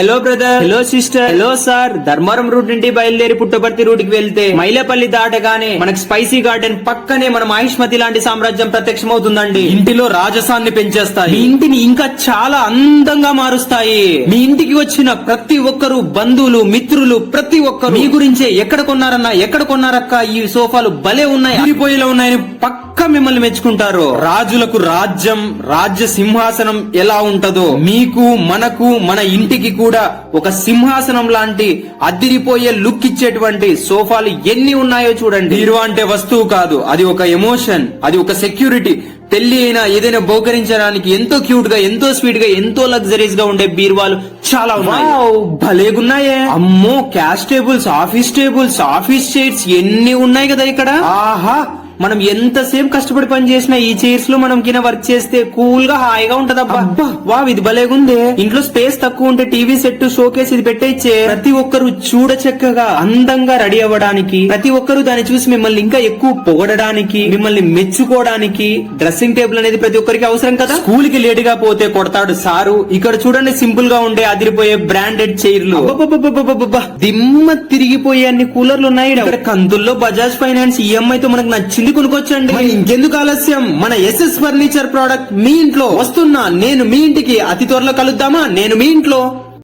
Hello brother, hello sister, hello sir. Dharmavaram route నుండి బయలుదేరి Puttaparthi route కి వెళ్తే మైలపల్లి దాటగానే మనకి స్పైసీ గార్డెన్ పక్కనే మన మహిష్మతి లాంటి సామ్రాజ్యం ప్రత్యక్షమవుతుందండి. ఇంటిలో రాజసాన్ని పెంచేస్తాయి, మీ ఇంటిని ఇంకా చాలా అందంగా మారుస్తాయి. మీ ఇంటికి వచ్చిన ప్రతి ఒక్కరు, బంధువులు, మిత్రులు, ప్రతి ఒక్కరు మీ గురించే ఎక్కడ కొన్నారన్నా, ఎక్కడ కొన్నారక్క, ఈ సోఫాలు భలే ఉన్నాయి, అదిరిపోయేలా ఉన్నాయని పక్క మిమ్మల్ని మెచ్చుకుంటారు. రాజులకు రాజ్యం, రాజ్య సింహాసనం ఎలా ఉంటదో మీకు, మనకు, మన ఇంటికి కూడా ఒక సింహాసనం లాంటి అదిరిపోయే లుక్ ఇచ్చేటువంటి సోఫాలు ఎన్ని ఉన్నాయో చూడండి. బీరువా అంటే వస్తువు కాదు, అది ఒక ఎమోషన్, అది ఒక సెక్యూరిటీ. పెళ్లి అయినా ఏదైనా బహుకరించడానికి ఎంతో క్యూట్ గా, ఎంతో స్వీట్ గా, ఎంతో లగ్జరీస్ గా ఉండే బీరువాలు చాలా ఉన్నాయి. భలేగున్నాయే. అమ్మో, cash tables, office tables, office chairs ఎన్ని ఉన్నాయి కదా ఇక్కడ. ఆహా, మనం ఎంతసేపు కష్టపడి పని చేసినా ఈ చైర్స్ లో మనం కింద వర్క్ చేస్తే కూల్ గా హాయిగా ఉంటదబ్బా. వా, ఇది భలేగుంది. ఇంట్లో స్పేస్ తక్కువ ఉంటే టీవీ సెట్, షోకేస్ ఇది పెట్టేచ్చే. ప్రతి ఒక్కరు చూడ చక్కగా అందంగా రెడీ అవ్వడానికి, ప్రతి ఒక్కరు దాన్ని చూసి మిమ్మల్ని ఇంకా ఎక్కువ పొగడడానికి, మిమ్మల్ని మెచ్చుకోవడానికి డ్రెస్సింగ్ టేబుల్ అనేది ప్రతి ఒక్కరికి అవసరం కదా. స్కూల్ కి లేట్ గా పోతే కొడతాడు సారు. ఇక్కడ చూడండి, సింపుల్ గా ఉండే అదిరిపోయే బ్రాండెడ్ చైర్లు, దిమ్మ తిరిగిపోయే అన్ని కూలర్లు ఉన్నాయి. ఇక్కడ కందుల్లో బజాజ్ ఫైనాన్స్ ఈఎంఐ తో మనకు నచ్చింది కొనుక్కొచ్చండి. ఇంకెందుకు ఆలస్యం, మన ఎస్ఎస్ ఫర్నిచర్ ప్రోడక్ట్ మీ ఇంట్లో వస్తున్నా. నేను మీ ఇంటికి అతి త్వరలో కలుద్దామా. నేను మీ ఇంట్లో.